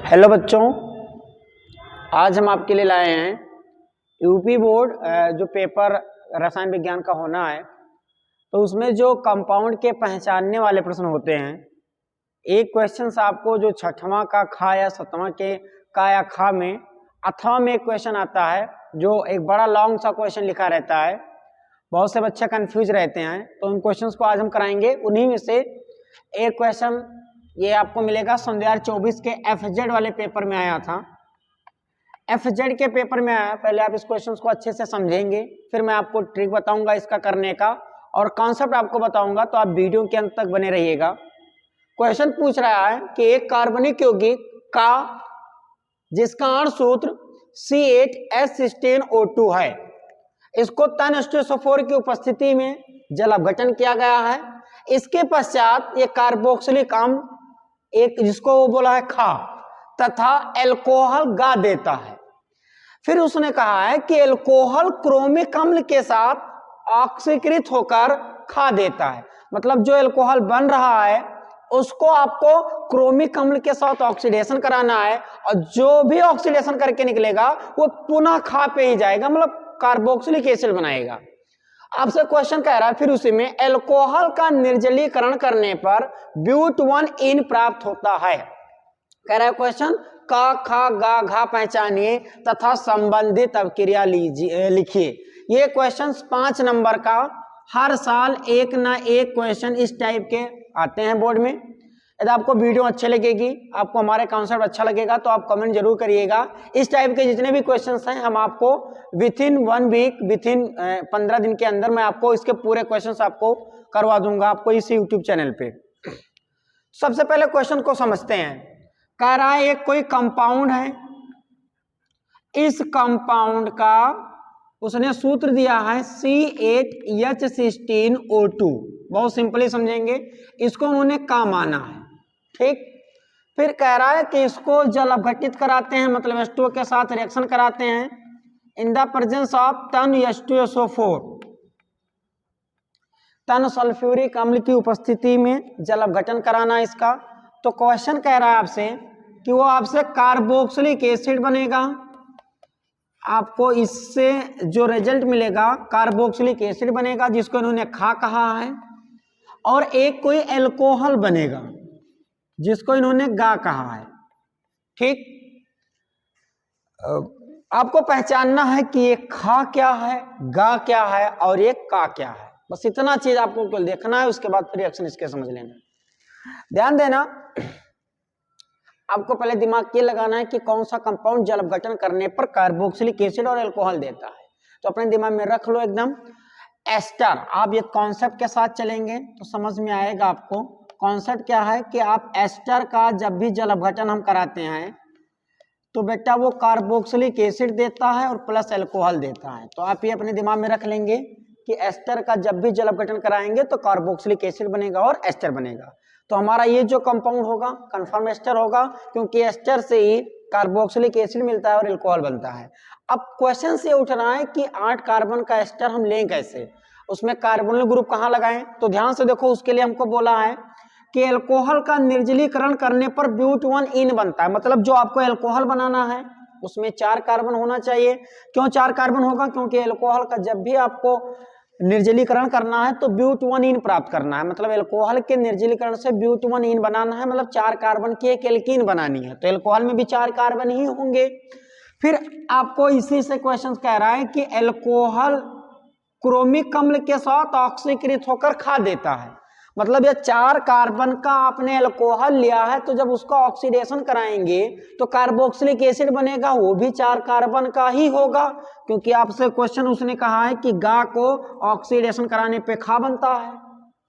Hello बच्चों, आज हम आपके लिए लाए हैं यूपी बोर्ड जो पेपर रसायन विज्ञान का होना है। तो उसमें जो कंपाउंड के पहचानने वाले प्रश्न होते हैं, एक क्वेश्चन आपको जो छठवां का खा या सतवां के का या खा में अथवा में एक क्वेश्चन आता है जो एक बड़ा लॉन्ग सा क्वेश्चन लिखा रहता है। बहुत से बच्चे कंफ्यूज रहते हैं, तो उन क्वेश्चंस को आज हम कराएंगे। उन्हीं में से एक क्वेश्चन ये आपको मिलेगा 2024 के FZ वाले पेपर में आया था। FZ के पेपर में आया, पहले आप इस क्वेश्चन को अच्छे से समझेंगे, फिर मैं आपको ट्रिक बताऊंगा इसका करने का और कॉन्सेप्ट आपको बताऊंगा, तो आप वीडियो के अंत तक बने रहिएगा। क्वेश्चन पूछ रहा है कि एक कार्बनिक यौगिक का जिसका अणु सूत्र C8H16O2 है, इसको 10:4 की उपस्थिति में जल अपघटन किया गया है। इसके पश्चात ये कार्बोक्सिलिक अम्ल एक जिसको वो बोला है खा तथा एल्कोहल गा देता है। फिर उसने कहा है कि एल्कोहल क्रोमिक अम्ल के साथ ऑक्सीकृत होकर खा देता है। मतलब जो एल्कोहल बन रहा है उसको आपको क्रोमिक अम्ल के साथ ऑक्सीडेशन कराना है, और जो भी ऑक्सीडेशन करके निकलेगा वो पुनः खा पे ही जाएगा, मतलब कार्बोक्सिलिक एसिड बनाएगा। आपसे क्वेश्चन कह रहा है फिर उसी में एल्कोहल का निर्जलीकरण करने पर ब्यूट1 प्राप्त होता है। कह रहा है क्वेश्चन का खा गा घा पहचानिए तथा संबंधित अभिक्रिया लिखिए। ये क्वेश्चन 5 नंबर का हर साल एक ना एक क्वेश्चन इस टाइप के आते हैं बोर्ड में। यदि आपको वीडियो अच्छी लगेगी, आपको हमारे कॉन्सेप्ट अच्छा लगेगा, तो आप कमेंट जरूर करिएगा। इस टाइप के जितने भी क्वेश्चंस हैं हम आपको विथिन 1 वीक, विथिन 15 दिन के अंदर मैं आपको इसके पूरे क्वेश्चंस आपको करवा दूंगा आपको इस यूट्यूब चैनल पे। सबसे पहले क्वेश्चन को समझते हैं। कह रहा है एक कोई कंपाउंड है, इस कंपाउंड का उसने सूत्र दिया है C8H16O2। बहुत सिंपली समझेंगे, इसको उन्होंने का माना है, ठीक। फिर कह रहा है कि इसको जल अपघटित कराते हैं, मतलब H2O के साथ रिएक्शन कराते हैं in the presence of 10H2SO4, 10 sulphuric अम्ल की उपस्थिति में जल अपघटन कराना इसका। तो क्वेश्चन कह रहा है आपसे कि वो आपसे कार्बोक्सिलिक एसिड बनेगा, आपको इससे जो रिजल्ट मिलेगा कार्बोक्सिलिक एसिड बनेगा जिसको इन्होंने खा कहा है, और एक कोई एल्कोहल बनेगा जिसको इन्होंने गा कहा है, ठीक। आपको पहचानना है कि ये खा क्या है, गा क्या है और ये का क्या है। बस इतना चीज आपको केवल देखना है, उसके बाद फिर रिएक्शन इसके समझ लेना। ध्यान देना, आपको पहले दिमाग ये लगाना है कि कौन सा कंपाउंड जल अपघटन करने पर कार्बोक्सिलिक एसिड और एल्कोहल देता है। तो अपने दिमाग में रख लो एकदम एस्टर। आप ये कॉन्सेप्ट के साथ चलेंगे तो समझ में आएगा आपको। कॉन्सेप्ट क्या है कि आप एस्टर का जब भी जल अपघटन हम कराते हैं तो बेटा वो कार्बोक्सिलिक एसिड देता है और प्लस एल्कोहल देता है। तो आप ये अपने दिमाग में रख लेंगे कि एस्टर का जब भी जल अपघटन कराएंगे तो कार्बोक्सिलिक एसिड बनेगा और एस्टर बनेगा। तो हमारा ये जो कंपाउंड होगा कंफर्म एस्टर होगा, क्योंकि एस्टर से ही कार्बोक्सिलिक एसिड मिलता है और एल्कोहल बनता है। अब क्वेश्चन से उठ रहा है कि 8 कार्बन का एस्टर हम लें कैसे, उसमें कार्बोनिल ग्रुप कहाँ लगाएं। तो ध्यान से देखो, उसके लिए हमको बोला है कि एल्कोहल का निर्जलीकरण करने पर ब्यूट1 बनता है। मतलब जो आपको एल्कोहल बनाना है उसमें 4 कार्बन होना चाहिए। क्यों 4 कार्बन होगा? क्योंकि एल्कोहल का जब भी आपको निर्जलीकरण करना है तो ब्यूट1 प्राप्त करना है। मतलब एल्कोहल के निर्जलीकरण से ब्यूट1 बनाना है, मतलब 4 कार्बन की एक एल्कीन बनानी है। तो एल्कोहल में भी 4 कार्बन ही होंगे। फिर आपको इसी से क्वेश्चन कह रहा है कि एल्कोहल क्रोमिक अम्ल के साथ ऑक्सीकृत होकर खा देता है। मतलब ये 4 कार्बन का आपने एल्कोहल लिया है, तो जब उसका ऑक्सीडेशन कराएंगे तो कार्बोक्सिलिक एसिड बनेगा, वो भी 4 कार्बन का ही होगा, क्योंकि आपसे क्वेश्चन उसने कहा है कि गा को ऑक्सीडेशन कराने पे खा बनता है।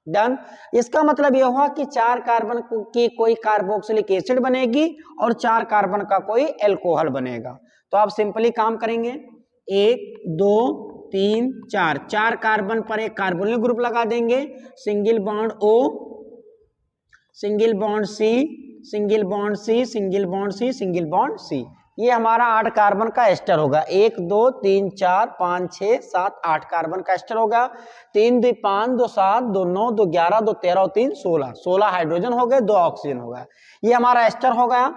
डन। इसका मतलब यह हुआ कि 4 कार्बन की कोई कार्बोक्सिलिक एसिड बनेगी और 4 कार्बन का कोई एल्कोहल बनेगा। तो आप सिंपली काम करेंगे, 1 2 3 4, 4 कार्बन पर एक कार्बोनिल ग्रुप लगा देंगे, single bond O, single bond C, single bond C, single bond C, single bond C। ये हमारा 8 कार्बन का एस्टर होगा। 1 2 3 4 5 6 7 8 कार्बन का एस्टर होगा। 3 2 5 2 7 2 9 2 11 2 13 और 3 16 हाइड्रोजन हो गए, 2 ऑक्सीजन हो गया। ये हमारा एस्टर हो गया।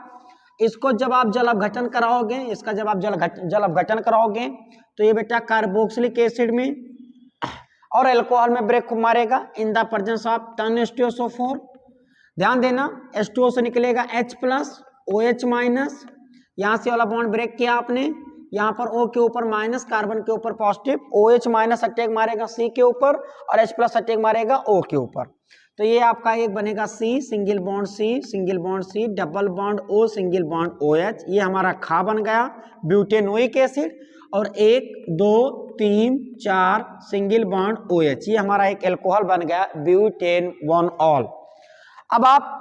इसको जब आप जल अपघटन कराओगे, इसका जब आप जल अपघटन कराओगे तो ये बेटा कार्बोक्सिलिक एसिड में और अल्कोहल में ब्रेक मारेगा in the presence of 10H2SO4। ध्यान देना, H2O से निकलेगा H प्लस OH माइनस, यहाँ से वाला बॉन्ड ब्रेक किया आपने, यहाँ पर O के ऊपर माइनस, कार्बन के ऊपर पॉजिटिव, OH माइनस अटैक मारेगा C के ऊपर और H प्लस अटैक मारेगा O के ऊपर। तो ये आपका एक बनेगा C single bond C double bond O single bond OH, ये हमारा खा बन गया ब्यूटेनोइक एसिड, और 1 2 3 4 सिंगल बॉन्ड OH, ये हमारा एक अल्कोहल बन गया ब्यूटेन 1 ऑल। अब आप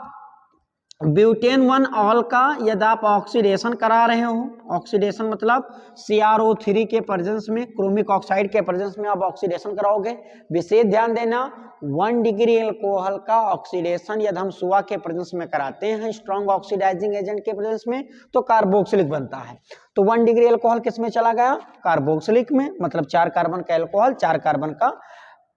ब्यूटेन 1 ऑल का यदि आप ऑक्सीडेशन करा रहे हो, ऑक्सीडेशन मतलब CrO3 के प्रेजेंस में, क्रोमिक ऑक्साइड के प्रेजेंस में आप ऑक्सीडेशन कराओगे, विशेष ध्यान देना 1 डिग्री अल्कोहल का ऑक्सीडेशन यदि हम सुआ के प्रेजेंस में कराते हैं स्ट्रॉन्ग ऑक्सीडाइजिंग एजेंट के प्रेजेंस में तो कार्बोक्सिलिक बनता है। तो 1 डिग्री अल्कोहल किस में चला गया? कार्बोक्सिलिक में, मतलब 4 कार्बन का अल्कोहल 4 कार्बन का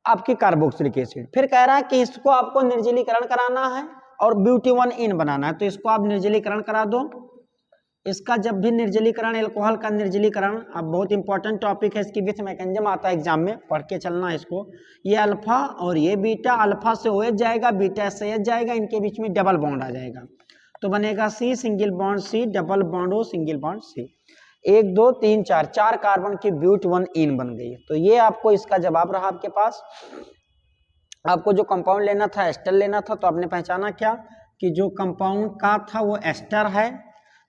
आपकी कार्बोक्सिलिक एसिड। फिर कह रहा है कि इसको आपको निर्जलीकरण कराना है और ब्यूटी 1 इन बनाना है, तो इसको आप निर्जलीकरण करा दो। इसका जब भी निर्जलीकरण, अल्कोहल का निर्जलीकरण, अब बहुत इंपॉर्टेंट टॉपिक है, इसकी विथ मैकेनिज्म आता है एग्जाम में, पढ़ के चलना है इसको। ये अल्फा और ये बीटा, अल्फा से OH जाएगा, बीटा से H जाएगा, इनके बीच में डबल बॉन्ड आ जाएगा तो बनेगा C single bond C double bond O single bond C। 1 2 3 4 4 carbon की ब्यूट 1 इन बन गई। तो ये आपको इसका जवाब रहा आपके पास। आपको जो कंपाउंड लेना था एस्टर लेना था, तो आपने पहचाना क्या कि जो कंपाउंड का था वो एस्टर है,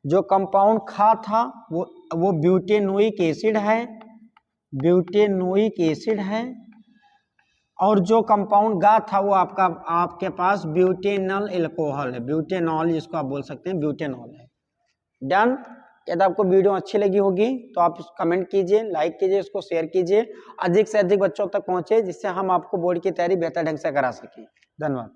जो कंपाउंड खा था वो ब्यूटेनोइक एसिड है, ब्यूटेनोइक एसिड है, और जो कंपाउंड गा था वो आपके पास ब्यूटेनल अल्कोहल है, ब्यूटेनॉल जिसको आप बोल सकते हैं, ब्यूटेनॉल है। डन। यदि आपको वीडियो अच्छी लगी होगी तो आप कमेंट कीजिए, लाइक कीजिए, इसको शेयर कीजिए, अधिक से अधिक बच्चों तक पहुंचे, जिससे हम आपको बोर्ड की तैयारी बेहतर ढंग से करा सकें। धन्यवाद।